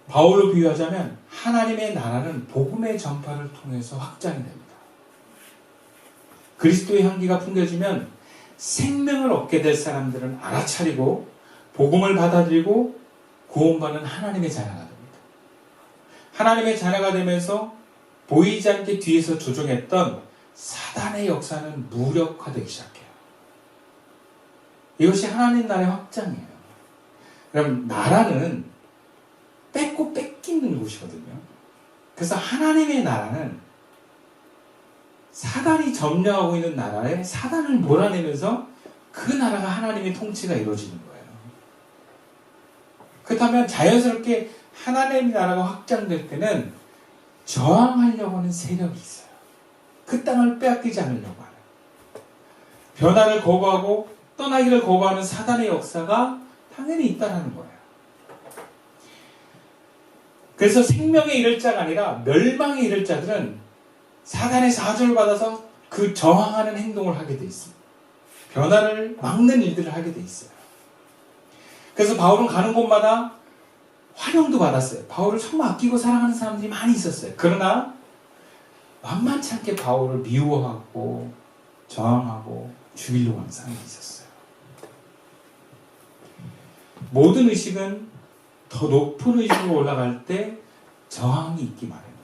바울로 비유하자면 하나님의 나라는 복음의 전파를 통해서 확장이 됩니다. 그리스도의 향기가 풍겨지면 생명을 얻게 될 사람들은 알아차리고 복음을 받아들이고 구원받는 하나님의 자녀가 됩니다. 하나님의 자녀가 되면서 보이지 않게 뒤에서 조종했던 사단의 역사는 무력화되기 시작해요. 이것이 하나님 나라의 확장이에요. 그럼 나라는 뺏고 뺏기는 곳이거든요. 그래서 하나님의 나라는 사단이 점령하고 있는 나라에 사단을 몰아내면서 그 나라가 하나님의 통치가 이루어지는 거예요. 그렇다면 자연스럽게 하나님의 나라가 확장될 때는 저항하려고 하는 세력이 있어요. 그 땅을 빼앗기지 않으려고 하는. 변화를 거부하고 떠나기를 거부하는 사단의 역사가 당연히 있다는 거예요. 그래서 생명에 이를 자가 아니라 멸망에 이를 자들은 사단의 사주를 받아서 그 저항하는 행동을 하게 돼 있습니다. 변화를 막는 일들을 하게 돼 있어요. 그래서 바울은 가는 곳마다 환영도 받았어요. 바울을 정말 아끼고 사랑하는 사람들이 많이 있었어요. 그러나 만만치 않게 바울을 미워하고 저항하고 죽이려고 하는 사람이 있었어요. 모든 의식은 더 높은 의식으로 올라갈 때 저항이 있기 마련입니다.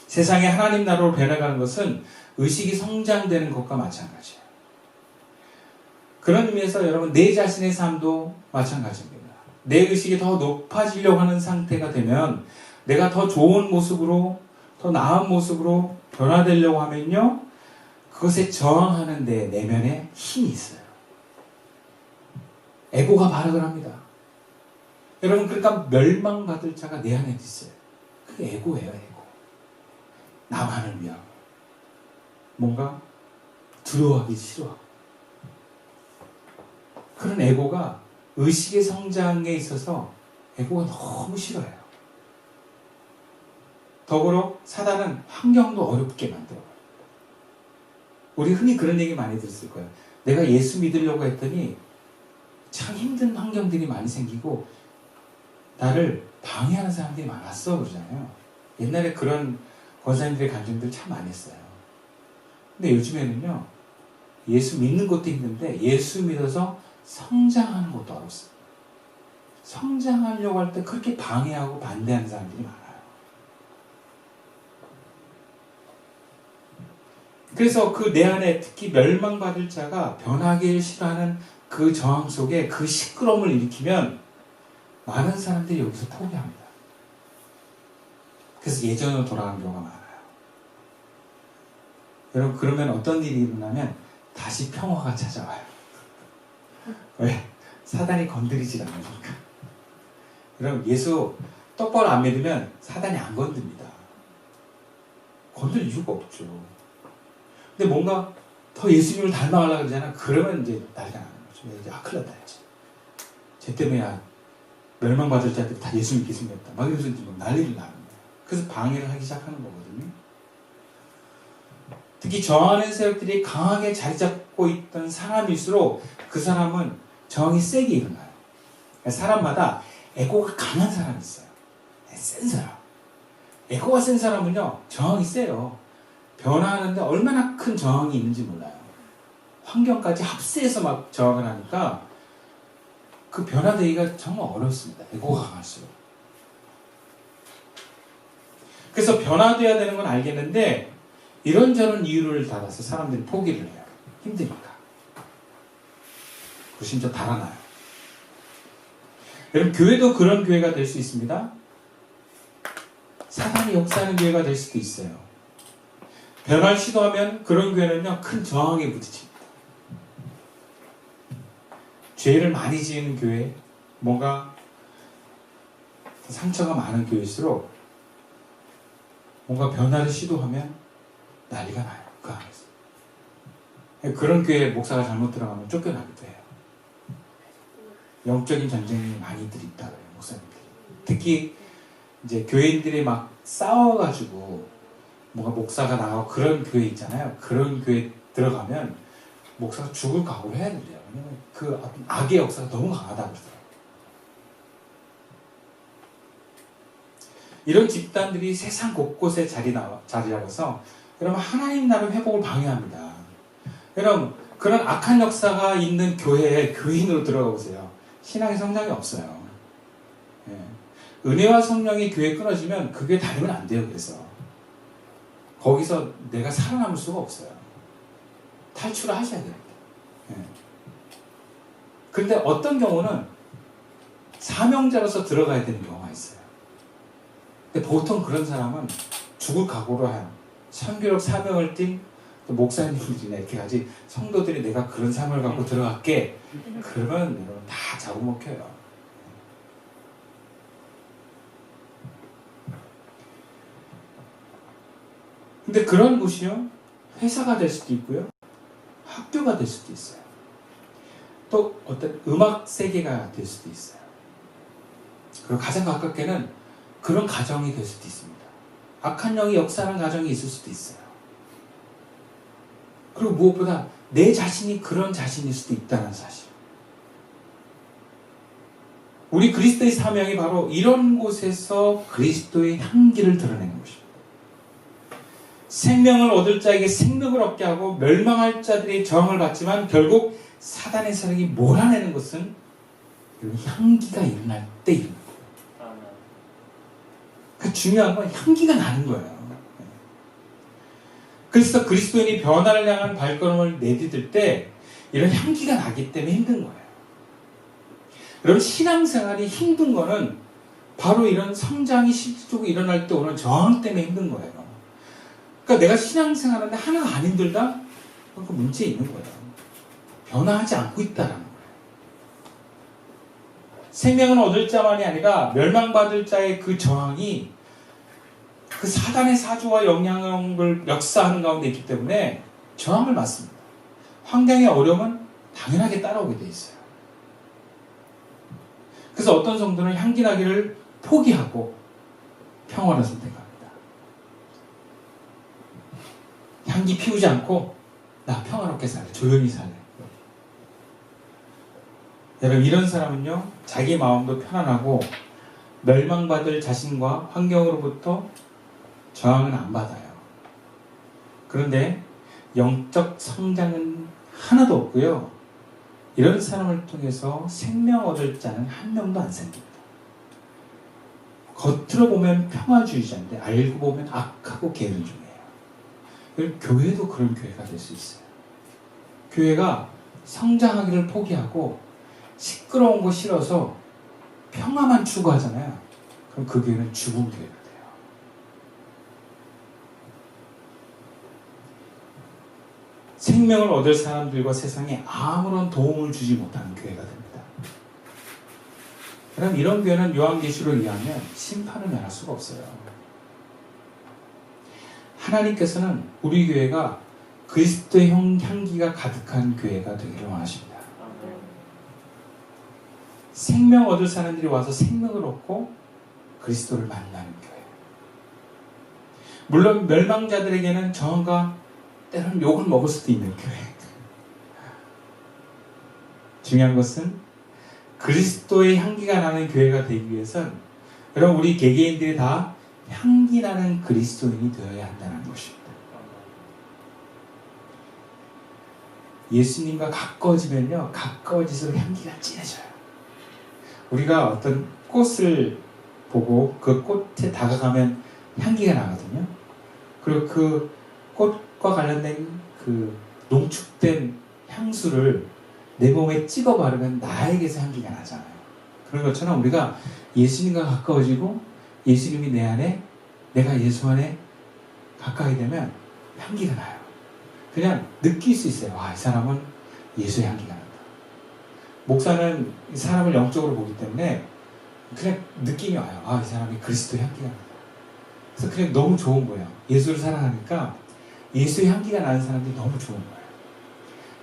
세상에 하나님 나라로 변해가는 것은 의식이 성장되는 것과 마찬가지예요. 그런 의미에서 여러분 내 자신의 삶도 마찬가지입니다. 내 의식이 더 높아지려고 하는 상태가 되면 내가 더 좋은 모습으로 더 나은 모습으로 변화되려고 하면요 그것에 저항하는 내 내면에 힘이 있어요. 에고가 발악을 합니다. 여러분 그러니까 멸망받을 자가 내 안에 있어요. 그게 에고예요. 에고. 나만을 위하고 뭔가 두려워하기 싫어하고 그런 에고가 의식의 성장에 있어서 에고가 너무 싫어요. 더불어 사단은 환경도 어렵게 만들어요. 우리 흔히 그런 얘기 많이 들었을 거예요. 내가 예수 믿으려고 했더니 참 힘든 환경들이 많이 생기고 나를 방해하는 사람들이 많았어 그러잖아요. 옛날에 그런 권사님들의 간증들 참 많이 했어요. 근데 요즘에는요 예수 믿는 것도 힘든데 예수 믿어서 성장하는 것도 어렵습니다. 성장하려고 할 때 그렇게 방해하고 반대하는 사람들이 많아요. 그래서 그 내 안에 특히 멸망받을 자가 변하기를 싫어하는 그 저항 속에 그 시끄러움을 일으키면 많은 사람들이 여기서 포기합니다. 그래서 예전으로 돌아가는 경우가 많아요. 여러분 그러면 어떤 일이 일어나면 다시 평화가 찾아와요. 왜? 사단이 건드리질 않으니까. 여러분 예수 똑바로 안 믿으면 사단이 안 건듭니다. 건들 이유가 없죠. 근데 뭔가 더 예수님을 닮아가려고 그러잖아. 그러면 이제 난리가 나는 거죠. 이제 큰일 났다 했지. 쟤 때문에 멸망받을 자들이 다 예수 믿게 생겼다. 막 이러면서 난리를 나는 거예요. 그래서 방해를 하기 시작하는 거거든요. 특히 저항하는 세력들이 강하게 자리 잡고 있던 사람일수록 그 사람은 저항이 세게 일어나요. 사람마다 에고가 강한 사람이 있어요. 센 사람. 에고가 센 사람은요, 저항이 세요. 변화하는데 얼마나 큰 저항이 있는지 몰라요. 환경까지 합세해서 막 저항을 하니까 그 변화되기가 정말 어렵습니다. 에고가 강할수록. 그래서 변화돼야 되는 건 알겠는데 이런저런 이유를 달아서 사람들이 포기를 해요. 힘드니까. 그리고 심지어 달아나요. 여러분 교회도 그런 교회가 될 수 있습니다. 사단이 역사하는 교회가 될 수도 있어요. 변화를 시도하면 그런 교회는요 큰 저항에 부딪힙니다. 죄를 많이 지은 교회, 뭔가 상처가 많은 교회일수록 뭔가 변화를 시도하면 난리가 나요. 그 안에서. 그런 교회 목사가 잘못 들어가면 쫓겨나기도 해요. 영적인 전쟁이 많이들 있다 그래요. 목사님들이. 특히 이제 교인들이 막 싸워가지고 뭔가 목사가 나가고 그런 교회 있잖아요. 그런 교회 들어가면 목사가 죽을 각오를 해야 된대요. 왜냐면 그 악의 역사가 너무 강하다 그러더라고요. 이런 집단들이 세상 곳곳에 자리 잡아서 여러분 하나님 나라 회복을 방해합니다. 여러분 그런 악한 역사가 있는 교회에 교인으로 들어가 보세요. 신앙의 성장이 없어요. 예. 은혜와 성령이 교회에 끊어지면 그 교회 다니면 안 돼요. 그래서 거기서 내가 살아남을 수가 없어요. 탈출을 하셔야 됩니다. 예. 근데 어떤 경우는 사명자로서 들어가야 되는 경우가 있어요. 근데 보통 그런 사람은 죽을 각오로 해요. 선교력 사명을 띈 목사님들이나 이렇게 가지 성도들이 내가 그런 사명을 갖고 들어갈게 그러면 여러분 다 잡아먹혀요. 근데 그런 곳이요 회사가 될 수도 있고요 학교가 될 수도 있어요. 또 어떤 음악 세계가 될 수도 있어요. 그리고 가장 가깝게는 그런 가정이 될 수도 있습니다. 악한 영이 역사하는 가정이 있을 수도 있어요. 그리고 무엇보다 내 자신이 그런 자신일 수도 있다는 사실. 우리 그리스도의 사명이 바로 이런 곳에서 그리스도의 향기를 드러내는 것입니다. 생명을 얻을 자에게 생명을 얻게 하고 멸망할 자들의 저항을 받지만 결국 사단의 세력이 몰아내는 것은 향기가 일어날 때 일어납니다. 그 중요한 건 향기가 나는 거예요. 그래서 그리스도인이 변화를 향한 발걸음을 내디딜 때 이런 향기가 나기 때문에 힘든 거예요. 여러분 신앙생활이 힘든 거는 바로 이런 성장이 실질적으로 일어날 때 오는 저항 때문에 힘든 거예요. 그러니까 내가 신앙생활하는데 하나가 안 힘들다? 그 문제 있는 거예요. 변화하지 않고 있다는 거예요. 생명은 얻을 자만이 아니라 멸망받을 자의 그 저항이 그 사단의 사주와 영향을 역사하는 가운데 있기 때문에 저항을 받습니다. 환경의 어려움은 당연하게 따라오게 돼 있어요. 그래서 어떤 성도는 향기 나기를 포기하고 평화를 선택합니다. 향기 피우지 않고 나 평화롭게 살래, 조용히 살래. 여러분 이런 사람은요 자기 마음도 편안하고 멸망받을 자신과 환경으로부터 저항은 안 받아요. 그런데 영적 성장은 하나도 없고요. 이런 사람을 통해서 생명 얻을 자는 한 명도 안 생깁니다. 겉으로 보면 평화주의자인데 알고 보면 악하고 게으른 중이에요. 교회도 그런 교회가 될 수 있어요. 교회가 성장하기를 포기하고 시끄러운 거 싫어서 평화만 추구하잖아요. 그럼 그 교회는 죽은 교회가 돼요. 생명을 얻을 사람들과 세상에 아무런 도움을 주지 못하는 교회가 됩니다. 그럼 이런 교회는 요한계시록에 의하면 심판을 면할 수가 없어요. 하나님께서는 우리 교회가 그리스도의 향기가 가득한 교회가 되기를 원하십니다. 생명 얻을 사람들이 와서 생명을 얻고 그리스도를 만나는 교회. 물론 멸망자들에게는 저항과 때로는 욕을 먹을 수도 있는 교회. 중요한 것은 그리스도의 향기가 나는 교회가 되기 위해선 여러분 우리 개개인들이 다 향기 나는 그리스도인이 되어야 한다는 것입니다. 예수님과 가까워지면요 가까워질수록 향기가 진해져요. 우리가 어떤 꽃을 보고 그 꽃에 다가가면 향기가 나거든요. 그리고 그 꽃과 관련된 그 농축된 향수를 내 몸에 찍어 바르면 나에게서 향기가 나잖아요. 그런 것처럼 우리가 예수님과 가까워지고 예수님이 내 안에 내가 예수 안에 가까이 되면 향기가 나요. 그냥 느낄 수 있어요. 이 사람은 예수의 향기가 난다. 목사는 사람을 영적으로 보기 때문에 그냥 느낌이 와요. 이 사람이 그리스도의 향기가 난다. 그래서 그냥 너무 좋은 거예요. 예수를 사랑하니까 예수의 향기가 나는 사람들이 너무 좋은 거예요.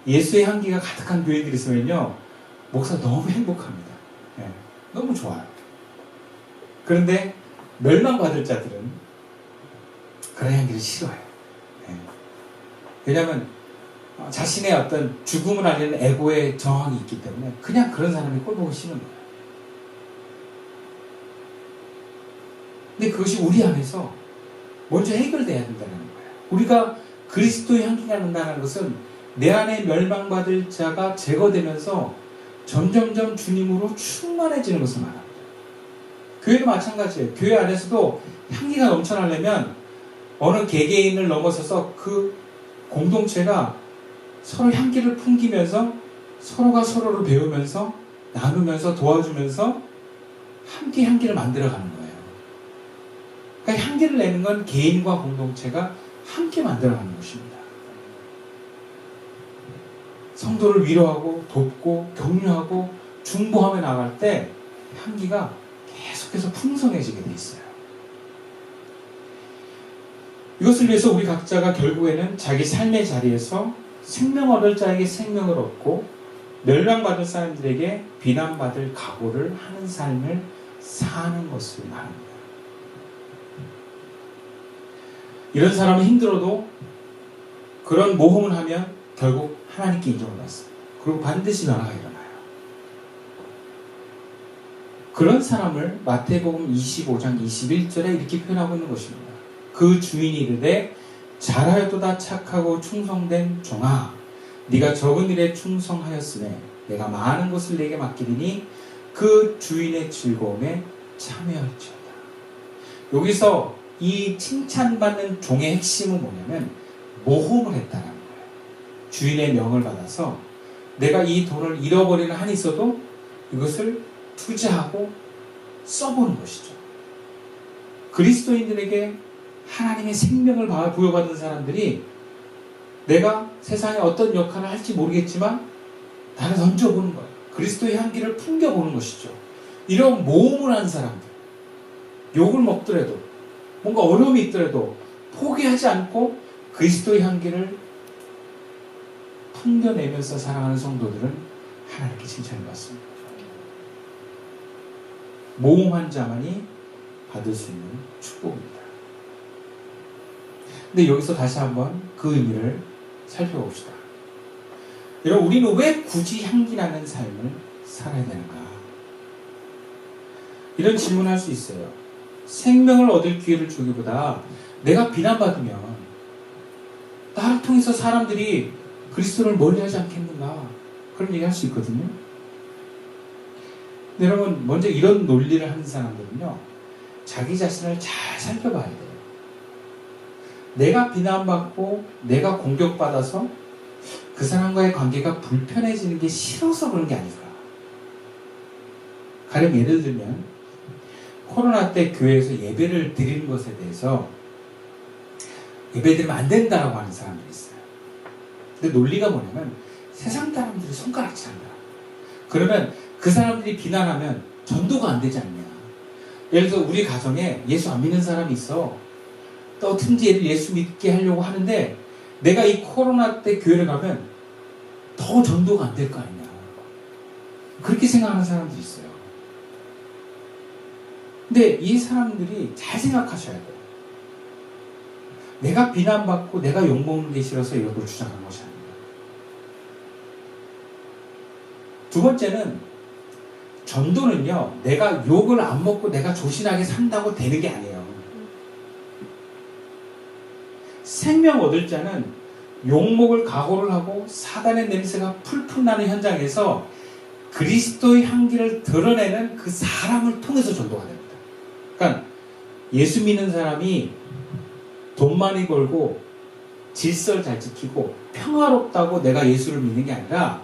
예수의 향기가 가득한 교회들이 있으면요 목사 너무 행복합니다. 네, 너무 좋아요. 그런데 멸망받을 자들은 그런 향기를 싫어해요. 네. 왜냐하면 자신의 어떤 죽음을 알리는 에고의 저항이 있기 때문에 그냥 그런 사람이 꼴 보기 싫은 거예요. 근데 그것이 우리 안에서 먼저 해결돼야 된다는 거예요. 우리가 그리스도의 향기가 난다는 것은 내 안에 멸망받을 자가 제거되면서 점점점 주님으로 충만해지는 것을 말합니다. 교회도 마찬가지예요. 교회 안에서도 향기가 넘쳐나려면 어느 개개인을 넘어서서 그 공동체가 서로 향기를 풍기면서 서로가 서로를 배우면서 나누면서 도와주면서 함께 향기를 만들어가는 거예요. 그러니까 향기를 내는 건 개인과 공동체가 함께 만들어가는 것입니다. 성도를 위로하고 돕고 격려하고 중보하며 나갈 때 향기가 계속해서 풍성해지게 돼 있어요. 이것을 위해서 우리 각자가 결국에는 자기 삶의 자리에서 생명 얻을 자에게 생명을 얻고 멸망받을 사람들에게 비난받을 각오를 하는 삶을 사는 것을 말합니다. 이런 사람은 힘들어도 그런 모험을 하면 결국 하나님께 인정을 받습니다. 그리고 반드시 변화가 일어나요. 그런 사람을 마태복음 25장 21절에 이렇게 표현하고 있는 것입니다. 그 주인이 이르되 잘하였도다 착하고 충성된 종아, 네가 적은 일에 충성하였으며 내가 많은 것을 내게 맡기리니 그 주인의 즐거움에 참여할지어다. 여기서 이 칭찬받는 종의 핵심은 뭐냐면 모험을 했다는 거예요. 주인의 명을 받아서 내가 이 돈을 잃어버리는 한이 있어도 이것을 투자하고 써보는 것이죠. 그리스도인들에게 하나님의 생명을 부여받은 사람들이 내가 세상에 어떤 역할을 할지 모르겠지만 나는 던져보는 거예요. 그리스도의 향기를 풍겨보는 것이죠. 이런 모험을 한 사람들, 욕을 먹더라도 뭔가 어려움이 있더라도 포기하지 않고 그리스도의 향기를 풍겨내면서 살아가는 성도들은 하나님께 칭찬을 받습니다. 모험한 자만이 받을 수 있는 축복입니다. 근데 여기서 다시 한번 그 의미를 살펴봅시다. 여러분, 우리는 왜 굳이 향기나는 삶을 살아야 되는가? 이런 질문을 할 수 있어요. 생명을 얻을 기회를 주기보다 내가 비난받으면 나를 통해서 사람들이 그리스도를 멀리하지 않겠는가? 그런 얘기 할 수 있거든요. 근데 여러분, 먼저 이런 논리를 하는 사람들은요, 자기 자신을 잘 살펴봐야 돼요. 내가 비난받고 내가 공격받아서 그 사람과의 관계가 불편해지는 게 싫어서 그런 게 아닐까. 가령 예를 들면 코로나 때 교회에서 예배를 드리는 것에 대해서 예배 드리면 안 된다라고 하는 사람들이 있어요. 근데 논리가 뭐냐면 세상 사람들이 손가락질한다. 그러면 그 사람들이 비난하면 전도가 안 되지 않냐. 예를 들어 우리 가정에 예수 안 믿는 사람이 있어. 또 어떻게든지 얘를 예수 믿게 하려고 하는데 내가 이 코로나 때 교회를 가면 더 전도가 안 될 거 아니냐. 그렇게 생각하는 사람들이 있어요. 근데 이 사람들이 잘 생각하셔야 돼요. 내가 비난받고 내가 욕먹는 게 싫어서 이런 걸 주장하는 것이 아닙니다. 두 번째는 전도는요, 내가 욕을 안 먹고 내가 조신하게 산다고 되는 게 아니에요. 생명 얻을 자는 욕먹을 각오를 하고 사단의 냄새가 풀풀 나는 현장에서 그리스도의 향기를 드러내는 그 사람을 통해서 전도가 됩니다. 그러니까 예수 믿는 사람이 돈 많이 벌고 질서를 잘 지키고 평화롭다고 내가 예수를 믿는 게 아니라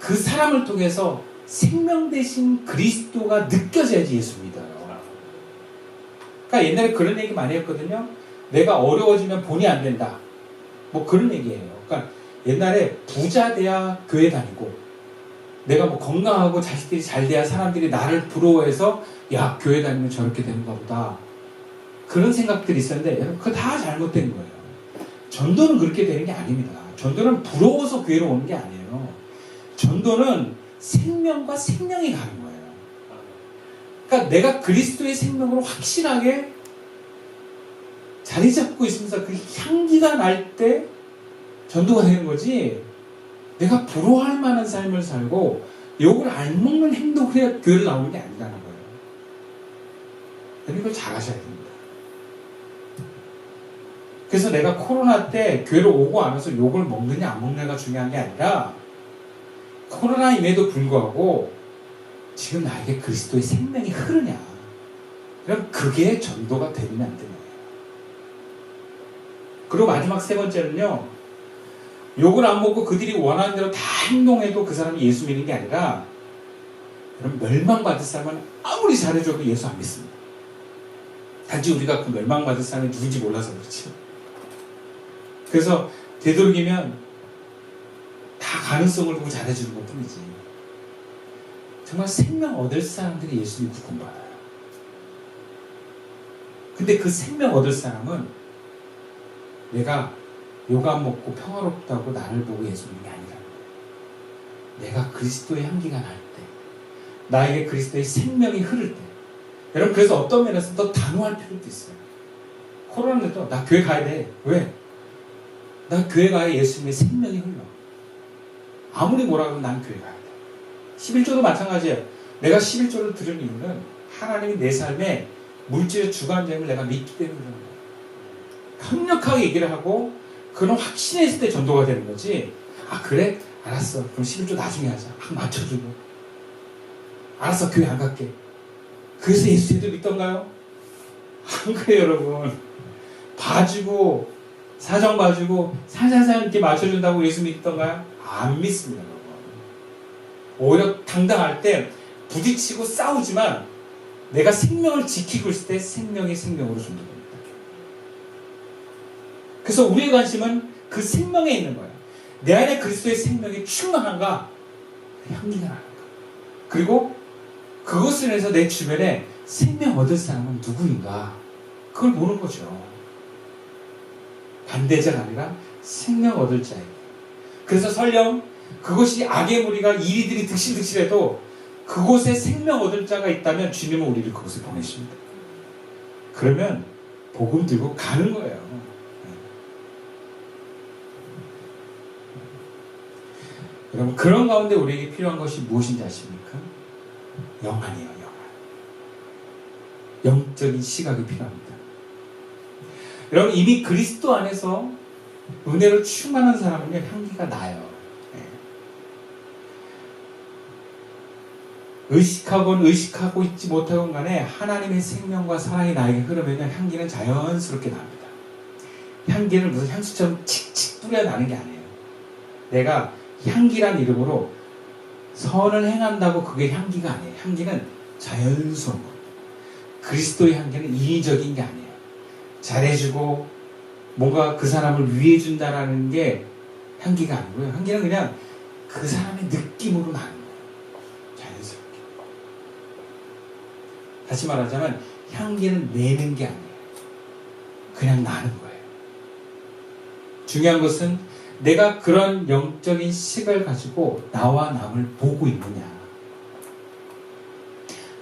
그 사람을 통해서 생명 대신 그리스도가 느껴져야지 예수 믿어요. 그러니까 옛날에 그런 얘기 많이 했거든요. 내가 어려워지면 본이 안 된다. 뭐 그런 얘기예요. 그러니까 옛날에 부자 돼야 교회 다니고 내가 뭐 건강하고 자식들이 잘 돼야 사람들이 나를 부러워해서 야, 교회 다니면 저렇게 되는가 보다. 그런 생각들이 있었는데 그거 다 잘못된 거예요. 전도는 그렇게 되는 게 아닙니다. 전도는 부러워서 교회로 오는 게 아니에요. 전도는 생명과 생명이 가는 거예요. 그러니까 내가 그리스도의 생명으로 확실하게 자리 잡고 있으면서 그 향기가 날 때 전도가 되는 거지, 내가 부러워할 만한 삶을 살고 욕을 안 먹는 행동을 해야 교회를 나오는 게 아니라는 거예요. 여러분 이걸 잘 하셔야 됩니다. 그래서 내가 코로나 때 교회로 오고 안 와서 욕을 먹느냐 안 먹느냐가 중요한 게 아니라 코로나임에도 불구하고 지금 나에게 그리스도의 생명이 흐르냐, 그럼 그게 전도가 되면 안 되는 거예요. 그리고 마지막 세 번째는요, 욕을 안 먹고 그들이 원하는 대로 다 행동해도 그 사람이 예수 믿는 게 아니라, 여러분 멸망받을 사람은 아무리 잘해줘도 예수 안 믿습니다. 단지 우리가 그 멸망받을 사람이 누군지 몰라서 그렇지. 그래서 되도록이면 다 가능성을 두고 잘해주는 것 뿐이지, 정말 생명 얻을 사람들이 예수 믿고 구원받아요. 근데 그 생명 얻을 사람은 내가 욕 안 먹고 평화롭다고 나를 보고 예수 믿는 게 아니라, 내가 그리스도의 향기가 날 때, 나에게 그리스도의 생명이 흐를 때. 여러분 그래서 어떤 면에서 더 단호할 필요도 있어요. 코로나도 나 교회 가야 돼. 왜? 나 교회 가야 예수님의 생명이 흘러. 아무리 뭐라고 하면 난 교회 가야 돼. 11조도 마찬가지예요. 내가 11조를 들은 이유는 하나님이 내 삶에 물질의 주관점을 내가 믿기 때문에 그런 거예요. 강력하게 얘기를 하고 그런 확신에 있을 때 전도가 되는 거지. 아 그래? 알았어. 그럼 11조 나중에 하자. 맞춰주고. 알았어. 교회 안 갈게. 그래서 예수님도 믿던가요? 안 그래요 여러분. 봐주고 사정 봐주고 살살살 이렇게 맞춰준다고 예수 믿던가요? 안 믿습니다 여러분. 오히려 당당할 때 부딪히고 싸우지만 내가 생명을 지키고 있을 때 생명이 생명으로 전도됩니다. 그래서 우리의 관심은 그 생명에 있는 거예요. 내 안에 그리스도의 생명이 충만한가, 향기가 나는가. 그리고 그것을 해서 내 주변에 생명 얻을 사람은 누구인가, 그걸 보는 거죠. 반대자가 아니라 생명 얻을 자에게. 그래서 설령 그것이 악의 무리가 이리들이 득실득실해도 그곳에 생명 얻을 자가 있다면 주님은 우리를 그곳에 보내십니다. 그러면 복음 들고 가는 거예요. 여러분 그런 가운데 우리에게 필요한 것이 무엇인지 아십니까? 영안이에요. 영안. 영적인 시각이 필요합니다. 여러분 이미 그리스도 안에서 은혜로 충만한 사람은요 향기가 나요. 의식하건 의식하고 있지 못하건 간에 하나님의 생명과 사랑이 나에게 흐르면 향기는 자연스럽게 납니다. 향기는 무슨 향수처럼 칙칙 뿌려나는 게 아니에요. 내가 향기란 이름으로 선을 행한다고 그게 향기가 아니에요. 향기는 자연스러운 겁니다. 그리스도의 향기는 인위적인 게 아니에요. 잘해주고 뭔가 그 사람을 위해준다라는 게 향기가 아니고요. 향기는 그냥 그 사람의 느낌으로 나는 거예요. 자연스럽게. 다시 말하자면 향기는 내는 게 아니에요. 그냥 나는 거예요. 중요한 것은 내가 그런 영적인 식을 가지고 나와 남을 보고 있느냐.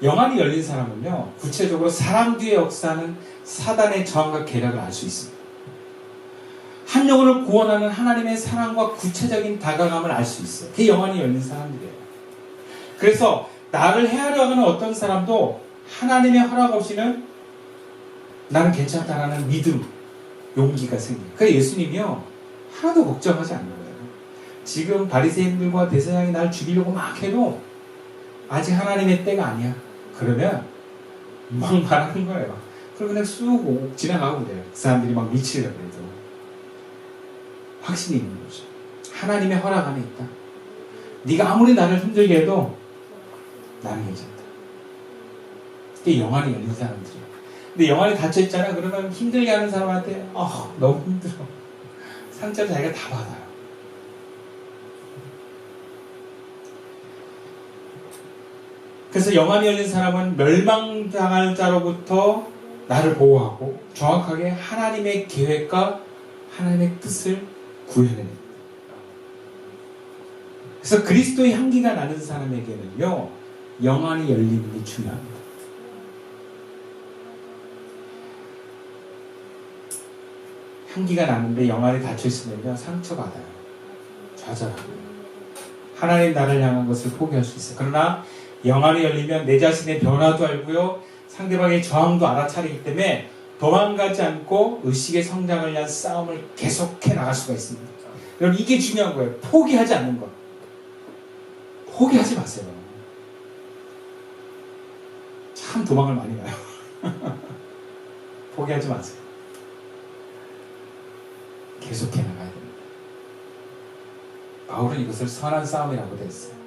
영안이 열린 사람은요, 구체적으로 사람 뒤에 역사하는 사단의 저항과 계략을 알 수 있습니다. 한 영혼을 구원하는 하나님의 사랑과 구체적인 다가감을 알 수 있어요. 그게 영안이 열린 사람들이에요. 그래서 나를 해하려 하는 어떤 사람도 하나님의 허락 없이는 나는 괜찮다라는 믿음, 용기가 생겨요. 그래서 예수님이요 하나도 걱정하지 않는 거예요. 지금 바리새인들과 대제사장이 날 죽이려고 막 해도 아직 하나님의 때가 아니야. 그러면 막 말하는 거예요. 그럼 그냥 쑥 지나가고 그래요. 그 사람들이 막 미치려고 해도 확신이 있는 거죠. 하나님의 허락 안에 있다. 네가 아무리 나를 힘들게 해도 나는 괜찮다. 이게 영안이 열린 사람들이에요. 근데 영안이 닫혀있잖아. 그러면 힘들게 하는 사람한테 너무 힘들어. 상처를 자기가 다 받아요. 그래서 영안이 열린 사람은 멸망당할 자로부터 나를 보호하고 정확하게 하나님의 계획과 하나님의 뜻을 구현해냅니다. 그래서 그리스도의 향기가 나는 사람에게는요 영안이 열리는 게 중요합니다. 향기가 나는데 영안이 닫혀있으면요 상처받아요. 좌절하고요. 하나님 나를 향한 것을 포기할 수 있어요. 그러나 영안이 열리면 내 자신의 변화도 알고요 상대방의 저항도 알아차리기 때문에 도망가지 않고 의식의 성장을 위한 싸움을 계속해 나갈 수가 있습니다. 여러분, 이게 중요한 거예요. 포기하지 않는 것. 포기하지 마세요. 참 도망을 많이 가요. 포기하지 마세요. 계속해 나가야 됩니다. 바울은 이것을 선한 싸움이라고 했어요.